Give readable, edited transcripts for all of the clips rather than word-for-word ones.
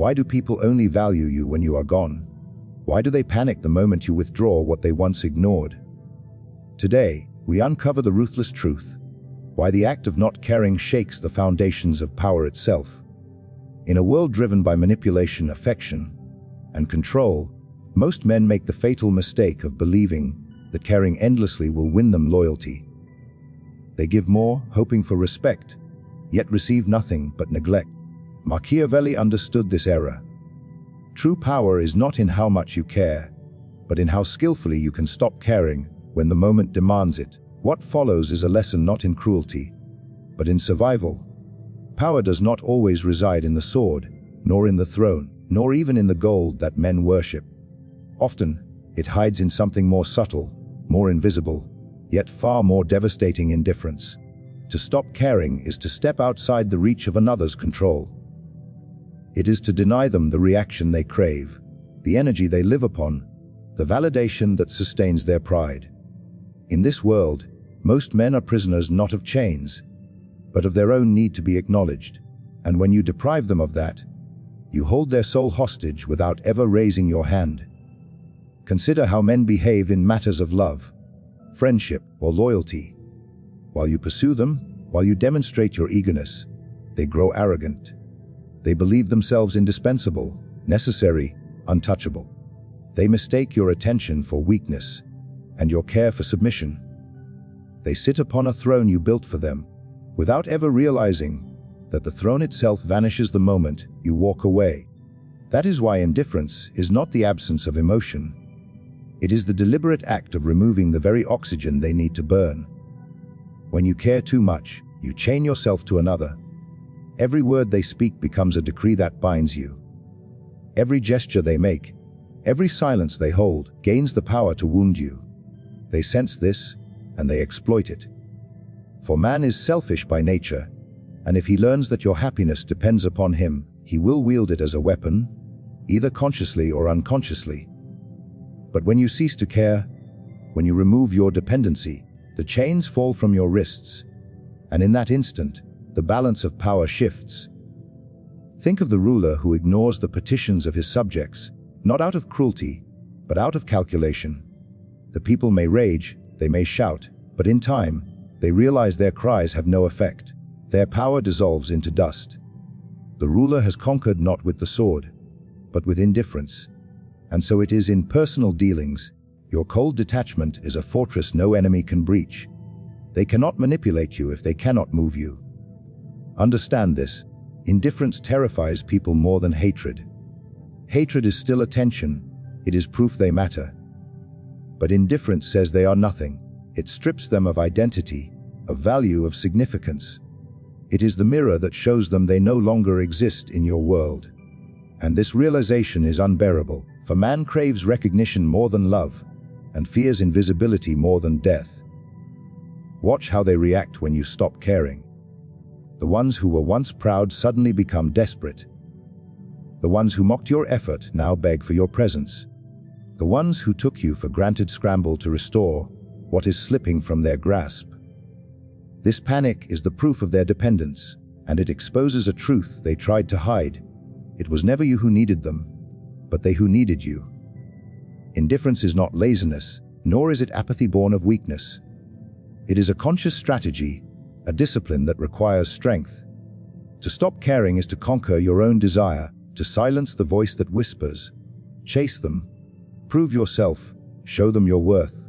Why do people only value you when you are gone? Why do they panic the moment you withdraw what they once ignored? Today, we uncover the ruthless truth, why the act of not caring shakes the foundations of power itself. In a world driven by manipulation, affection, and control, most men make the fatal mistake of believing that caring endlessly will win them loyalty. They give more, hoping for respect, yet receive nothing but neglect. Machiavelli understood this error. True power is not in how much you care, but in how skillfully you can stop caring when the moment demands it. What follows is a lesson not in cruelty, but in survival. Power does not always reside in the sword, nor in the throne, nor even in the gold that men worship. Often, it hides in something more subtle, more invisible, yet far more devastating: indifference. To stop caring is to step outside the reach of another's control. It is to deny them the reaction they crave, the energy they live upon, the validation that sustains their pride. In this world, most men are prisoners not of chains, but of their own need to be acknowledged. And when you deprive them of that, you hold their soul hostage without ever raising your hand. Consider how men behave in matters of love, friendship, or loyalty. While you pursue them, while you demonstrate your eagerness, they grow arrogant. They believe themselves indispensable, necessary, untouchable. They mistake your attention for weakness and your care for submission. They sit upon a throne you built for them, without ever realizing that the throne itself vanishes the moment you walk away. That is why indifference is not the absence of emotion. It is the deliberate act of removing the very oxygen they need to burn. When you care too much, you chain yourself to another. Every word they speak becomes a decree that binds you. Every gesture they make, every silence they hold, gains the power to wound you. They sense this, and they exploit it. For man is selfish by nature, and if he learns that your happiness depends upon him, he will wield it as a weapon, either consciously or unconsciously. But when you cease to care, when you remove your dependency, the chains fall from your wrists, and in that instant, the balance of power shifts. Think of the ruler who ignores the petitions of his subjects, not out of cruelty, but out of calculation. The people may rage, they may shout, but in time, they realize their cries have no effect. Their power dissolves into dust. The ruler has conquered not with the sword, but with indifference. And so it is in personal dealings. Your cold detachment is a fortress no enemy can breach. They cannot manipulate you if they cannot move you. Understand this. Indifference terrifies people more than hatred. Hatred is still attention. It is proof they matter. But indifference says they are nothing. It strips them of identity, of value, of significance. It is the mirror that shows them they no longer exist in your world. And this realization is unbearable, for man craves recognition more than love, and fears invisibility more than death. Watch how they react when you stop caring. The ones who were once proud suddenly become desperate. The ones who mocked your effort now beg for your presence. The ones who took you for granted scramble to restore what is slipping from their grasp. This panic is the proof of their dependence, and it exposes a truth they tried to hide. It was never you who needed them, but they who needed you. Indifference is not laziness, nor is it apathy born of weakness. It is a conscious strategy, a discipline that requires strength. To stop caring is to conquer your own desire, to silence the voice that whispers. Chase them. Prove yourself. Show them your worth.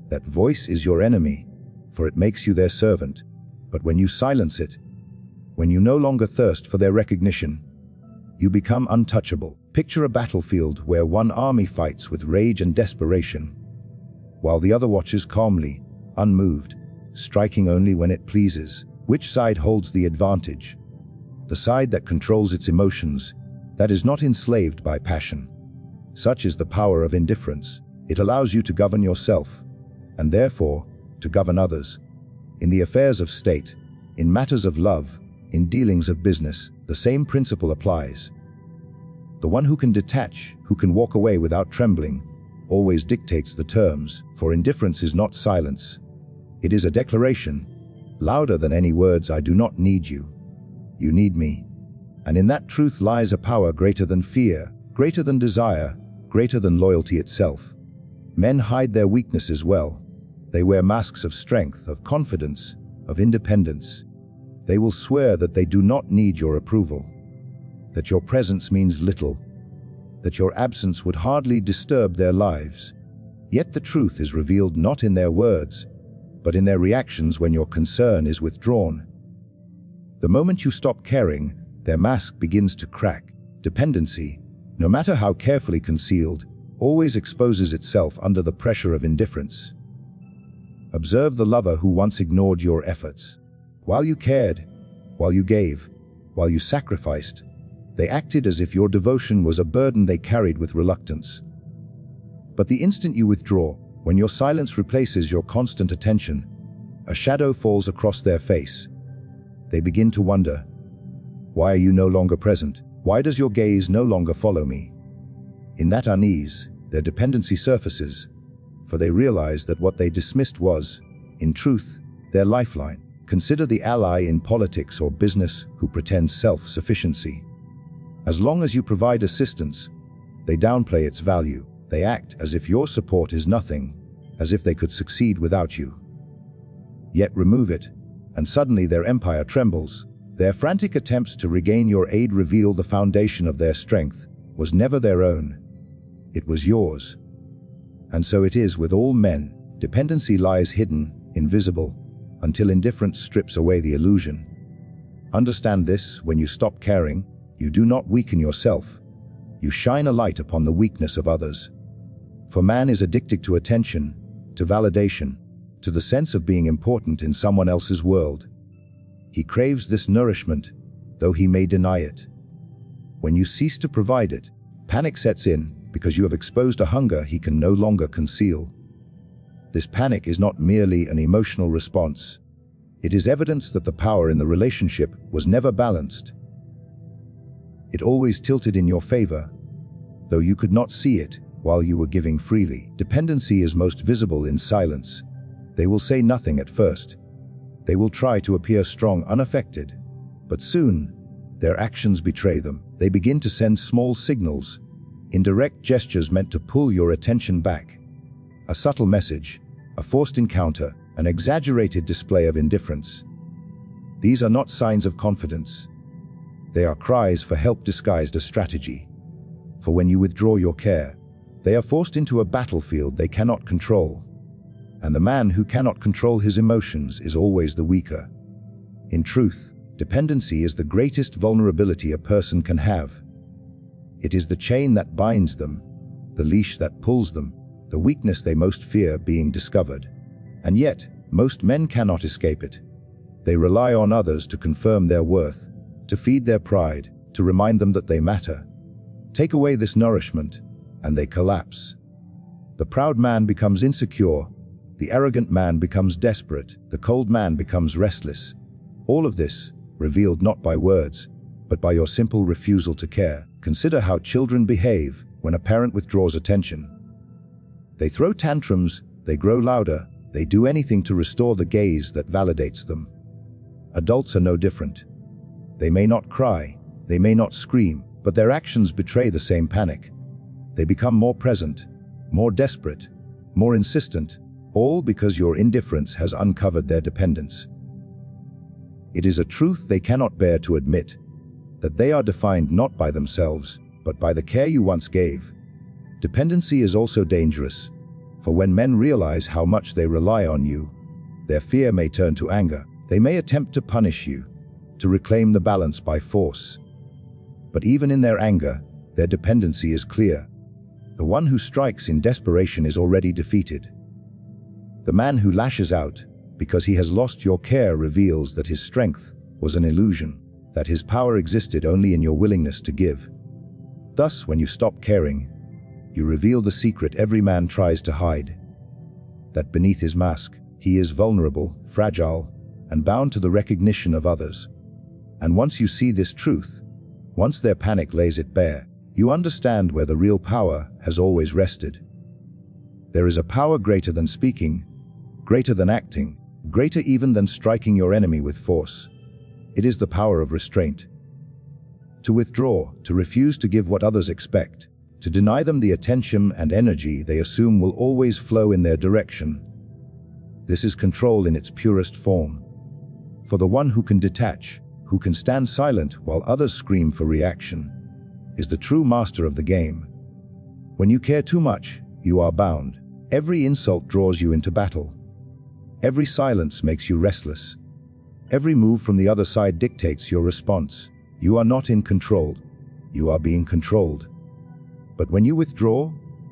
That voice is your enemy, for it makes you their servant. But when you silence it, when you no longer thirst for their recognition, you become untouchable. Picture a battlefield where one army fights with rage and desperation, while the other watches calmly, unmoved, striking only when it pleases. Which side holds the advantage? The side that controls its emotions, that is not enslaved by passion. Such is the power of indifference. It allows you to govern yourself, and therefore, to govern others. In the affairs of state, in matters of love, in dealings of business, the same principle applies. The one who can detach, who can walk away without trembling, always dictates the terms, for indifference is not silence. It is a declaration, louder than any words: I do not need you. You need me. And in that truth lies a power greater than fear, greater than desire, greater than loyalty itself. Men hide their weaknesses well. They wear masks of strength, of confidence, of independence. They will swear that they do not need your approval, that your presence means little, that your absence would hardly disturb their lives. Yet the truth is revealed not in their words, but in their reactions when your concern is withdrawn. The moment you stop caring, their mask begins to crack. Dependency, no matter how carefully concealed, always exposes itself under the pressure of indifference. Observe the lover who once ignored your efforts. While you cared, while you gave, while you sacrificed, they acted as if your devotion was a burden they carried with reluctance. But the instant you withdraw, when your silence replaces your constant attention, a shadow falls across their face. They begin to wonder, why are you no longer present? Why does your gaze no longer follow me? In that unease, their dependency surfaces, for they realize that what they dismissed was, in truth, their lifeline. Consider the ally in politics or business who pretends self-sufficiency. As long as you provide assistance, they downplay its value. They act as if your support is nothing, as if they could succeed without you. Yet remove it, and suddenly their empire trembles. Their frantic attempts to regain your aid reveal the foundation of their strength was never their own. It was yours. And so it is with all men. Dependency lies hidden, invisible, until indifference strips away the illusion. Understand this: when you stop caring, you do not weaken yourself. You shine a light upon the weakness of others. For man is addicted to attention, to validation, to the sense of being important in someone else's world. He craves this nourishment, though he may deny it. When you cease to provide it, panic sets in because you have exposed a hunger he can no longer conceal. This panic is not merely an emotional response. It is evidence that the power in the relationship was never balanced. It always tilted in your favor, though you could not see it while you were giving freely. Dependency is most visible in silence. They will say nothing at first. They will try to appear strong, unaffected. But soon, their actions betray them. They begin to send small signals, indirect gestures meant to pull your attention back. A subtle message, a forced encounter, an exaggerated display of indifference. These are not signs of confidence. They are cries for help disguised as strategy. For when you withdraw your care, they are forced into a battlefield they cannot control. And the man who cannot control his emotions is always the weaker. In truth, dependency is the greatest vulnerability a person can have. It is the chain that binds them, the leash that pulls them, the weakness they most fear being discovered. And yet, most men cannot escape it. They rely on others to confirm their worth, to feed their pride, to remind them that they matter. Take away this nourishment, and they collapse. The proud man becomes insecure, the arrogant man becomes desperate, the cold man becomes restless. All of this, revealed not by words, but by your simple refusal to care. Consider how children behave when a parent withdraws attention. They throw tantrums, they grow louder, they do anything to restore the gaze that validates them. Adults are no different. They may not cry, they may not scream, but their actions betray the same panic. They become more present, more desperate, more insistent, all because your indifference has uncovered their dependence. It is a truth they cannot bear to admit, that they are defined not by themselves, but by the care you once gave. Dependency is also dangerous, for when men realize how much they rely on you, their fear may turn to anger. They may attempt to punish you, to reclaim the balance by force. But even in their anger, their dependency is clear. The one who strikes in desperation is already defeated. The man who lashes out because he has lost your care reveals that his strength was an illusion, that his power existed only in your willingness to give. Thus, when you stop caring, you reveal the secret every man tries to hide. That beneath his mask, he is vulnerable, fragile, and bound to the recognition of others. And once you see this truth, once their panic lays it bare, you understand where the real power has always rested. There is a power greater than speaking, greater than acting, greater even than striking your enemy with force. It is the power of restraint. To withdraw, to refuse to give what others expect, to deny them the attention and energy they assume will always flow in their direction. This is control in its purest form. For the one who can detach, who can stand silent while others scream for reaction, is the true master of the game. When you care too much, you are bound. Every insult draws you into battle. Every silence makes you restless. Every move from the other side dictates your response. You are not in control. You are being controlled. But when you withdraw,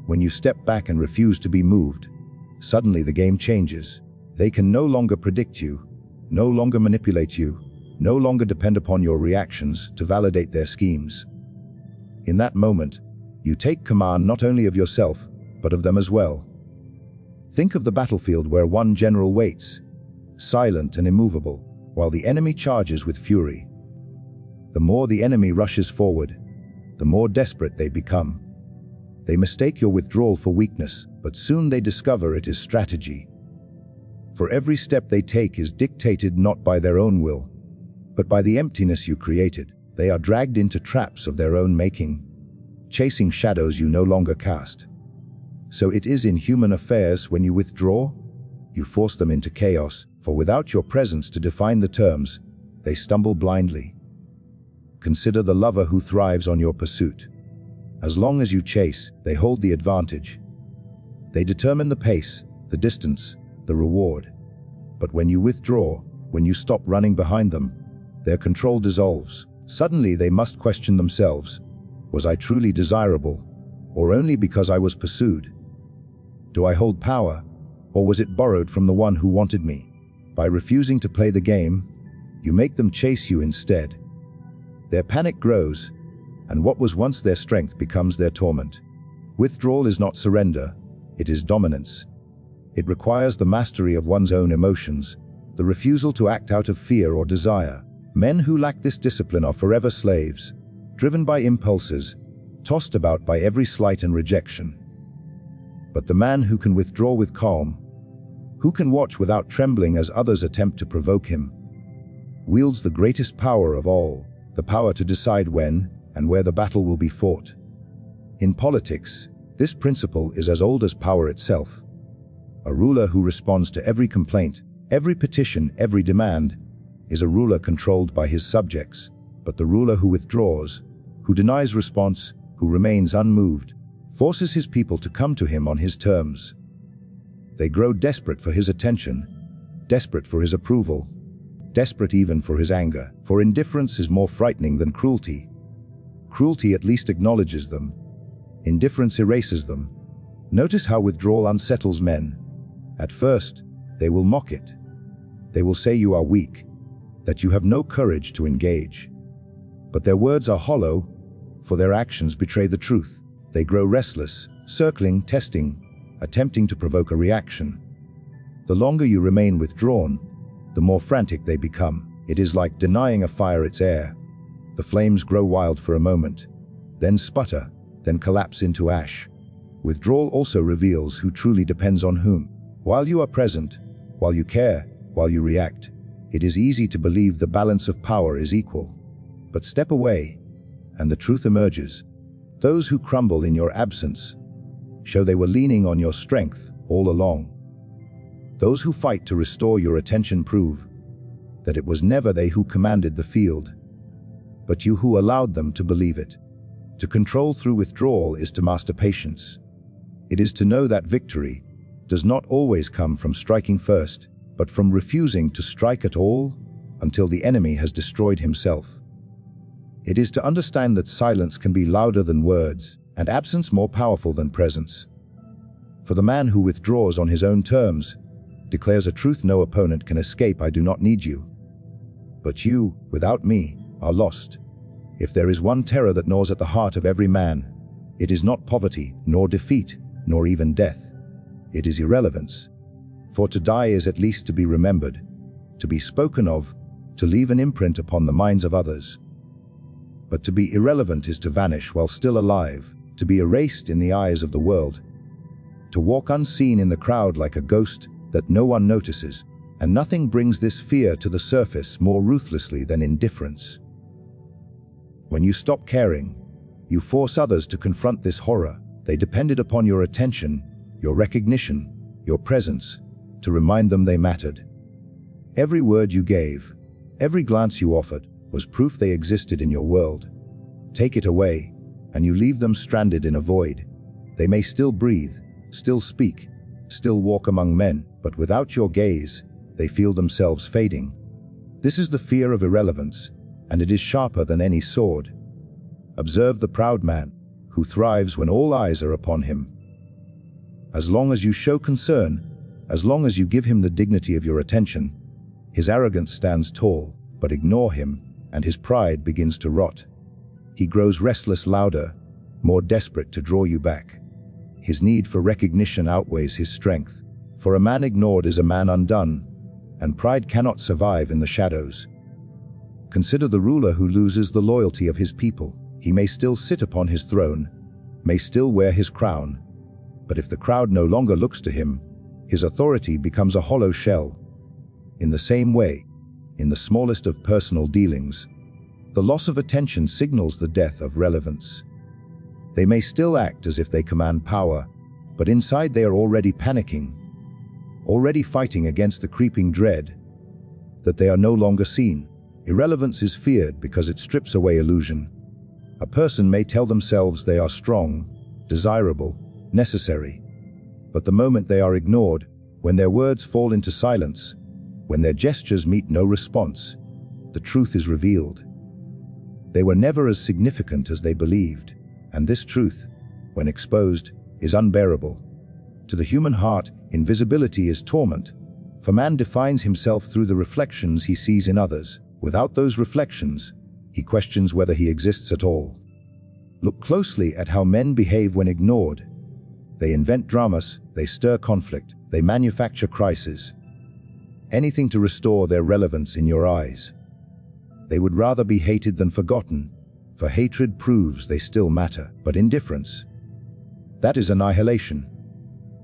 when you step back and refuse to be moved, suddenly the game changes. They can no longer predict you, no longer manipulate you, no longer depend upon your reactions to validate their schemes. In that moment, you take command not only of yourself, but of them as well. Think of the battlefield where one general waits, silent and immovable, while the enemy charges with fury. The more the enemy rushes forward, the more desperate they become. They mistake your withdrawal for weakness, but soon they discover it is strategy. For every step they take is dictated not by their own will, but by the emptiness you created. They are dragged into traps of their own making, chasing shadows you no longer cast. So it is in human affairs. When you withdraw, you force them into chaos, for without your presence to define the terms, they stumble blindly. Consider the lover who thrives on your pursuit. As long as you chase, they hold the advantage. They determine the pace, the distance, the reward. But when you withdraw, when you stop running behind them, their control dissolves. Suddenly they must question themselves. Was I truly desirable, or only because I was pursued? Do I hold power, or was it borrowed from the one who wanted me? By refusing to play the game, you make them chase you instead. Their panic grows, and what was once their strength becomes their torment. Withdrawal is not surrender, it is dominance. It requires the mastery of one's own emotions, the refusal to act out of fear or desire. Men who lack this discipline are forever slaves, driven by impulses, tossed about by every slight and rejection. But the man who can withdraw with calm, who can watch without trembling as others attempt to provoke him, wields the greatest power of all, the power to decide when and where the battle will be fought. In politics, this principle is as old as power itself. A ruler who responds to every complaint, every petition, every demand, is a ruler controlled by his subjects. But the ruler who withdraws, who denies response, who remains unmoved, forces his people to come to him on his terms. They grow desperate for his attention, desperate for his approval, desperate even for his anger. For indifference is more frightening than cruelty. Cruelty at least acknowledges them. Indifference erases them. Notice how withdrawal unsettles men. At first, they will mock it. They will say you are weak, that you have no courage to engage. But their words are hollow, for their actions betray the truth. They grow restless, circling, testing, attempting to provoke a reaction. The longer you remain withdrawn, the more frantic they become. It is like denying a fire its air. The flames grow wild for a moment, then sputter, then collapse into ash. Withdrawal also reveals who truly depends on whom. While you are present, while you care, while you react, it is easy to believe the balance of power is equal. But step away, and the truth emerges. Those who crumble in your absence show they were leaning on your strength all along. Those who fight to restore your attention prove that it was never they who commanded the field, but you who allowed them to believe it. To control through withdrawal is to master patience. It is to know that victory does not always come from striking first, but from refusing to strike at all until the enemy has destroyed himself. It is to understand that silence can be louder than words, and absence more powerful than presence. For the man who withdraws on his own terms declares a truth no opponent can escape. I do not need you. But you, without me, are lost. If there is one terror that gnaws at the heart of every man, it is not poverty, nor defeat, nor even death. It is irrelevance. For to die is at least to be remembered, to be spoken of, to leave an imprint upon the minds of others. But to be irrelevant is to vanish while still alive, to be erased in the eyes of the world, to walk unseen in the crowd like a ghost that no one notices, and nothing brings this fear to the surface more ruthlessly than indifference. When you stop caring, you force others to confront this horror. They depended upon your attention, your recognition, your presence, to remind them they mattered. Every word you gave, every glance you offered, was proof they existed in your world. Take it away, and you leave them stranded in a void. They may still breathe, still speak, still walk among men, but without your gaze, they feel themselves fading. This is the fear of irrelevance, and it is sharper than any sword. Observe the proud man, who thrives when all eyes are upon him. As long as you show concern, as long as you give him the dignity of your attention, his arrogance stands tall, but ignore him, and his pride begins to rot. He grows restless, louder, more desperate to draw you back. His need for recognition outweighs his strength, for a man ignored is a man undone, and pride cannot survive in the shadows. Consider the ruler who loses the loyalty of his people. He may still sit upon his throne, may still wear his crown, but if the crowd no longer looks to him, his authority becomes a hollow shell. In the same way, in the smallest of personal dealings, the loss of attention signals the death of relevance. They may still act as if they command power, but inside they are already panicking, already fighting against the creeping dread that they are no longer seen. Irrelevance is feared because it strips away illusion. A person may tell themselves they are strong, desirable, necessary, but the moment they are ignored, when their words fall into silence, when their gestures meet no response, the truth is revealed. They were never as significant as they believed, and this truth, when exposed, is unbearable. To the human heart, invisibility is torment, for man defines himself through the reflections he sees in others. Without those reflections, he questions whether he exists at all. Look closely at how men behave when ignored. They invent dramas, they stir conflict, they manufacture crises. Anything to restore their relevance in your eyes. They would rather be hated than forgotten, for hatred proves they still matter, but indifference, that is annihilation.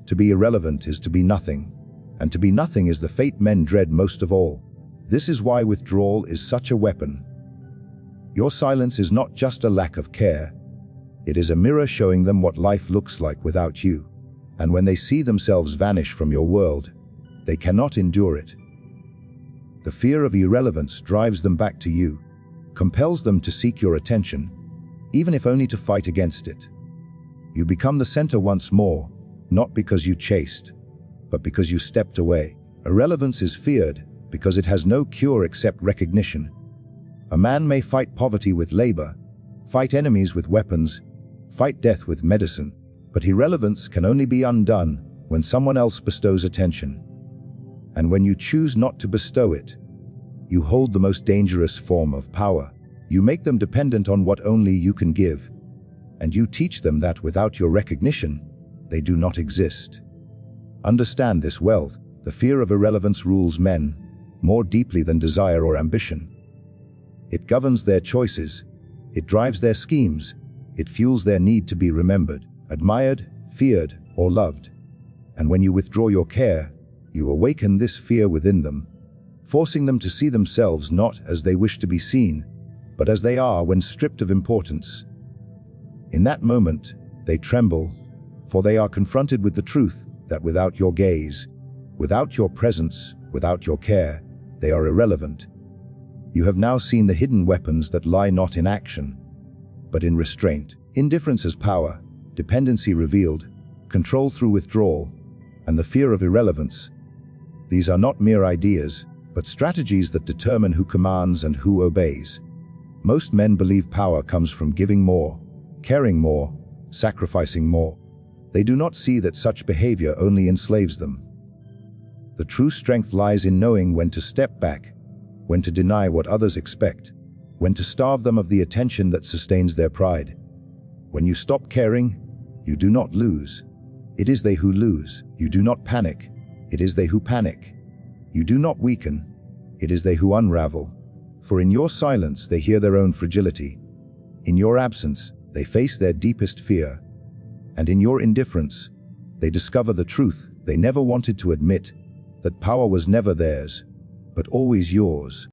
To be irrelevant is to be nothing, and to be nothing is the fate men dread most of all. This is why withdrawal is such a weapon. Your silence is not just a lack of care. It is a mirror showing them what life looks like without you. And when they see themselves vanish from your world, they cannot endure it. The fear of irrelevance drives them back to you, compels them to seek your attention, even if only to fight against it. You become the center once more, not because you chased, but because you stepped away. Irrelevance is feared because it has no cure except recognition. A man may fight poverty with labor, fight enemies with weapons, fight death with medicine, but irrelevance can only be undone when someone else bestows attention. And when you choose not to bestow it, you hold the most dangerous form of power. You make them dependent on what only you can give, and you teach them that without your recognition, they do not exist. Understand this well. The fear of irrelevance rules men more deeply than desire or ambition. It governs their choices, it drives their schemes, it fuels their need to be remembered, admired, feared, or loved. And when you withdraw your care, you awaken this fear within them, forcing them to see themselves not as they wish to be seen, but as they are when stripped of importance. In that moment, they tremble, for they are confronted with the truth that without your gaze, without your presence, without your care, they are irrelevant. You have now seen the hidden weapons that lie not in action, but in restraint. Indifference as power, dependency revealed, control through withdrawal, and the fear of irrelevance. These are not mere ideas, but strategies that determine who commands and who obeys. Most men believe power comes from giving more, caring more, sacrificing more. They do not see that such behavior only enslaves them. The true strength lies in knowing when to step back, when to deny what others expect, when to starve them of the attention that sustains their pride. When you stop caring, you do not lose. It is they who lose. You do not panic. It is they who panic. You do not weaken. It is they who unravel. For in your silence they hear their own fragility. In your absence, they face their deepest fear. And in your indifference, they discover the truth they never wanted to admit, that power was never theirs, but always yours.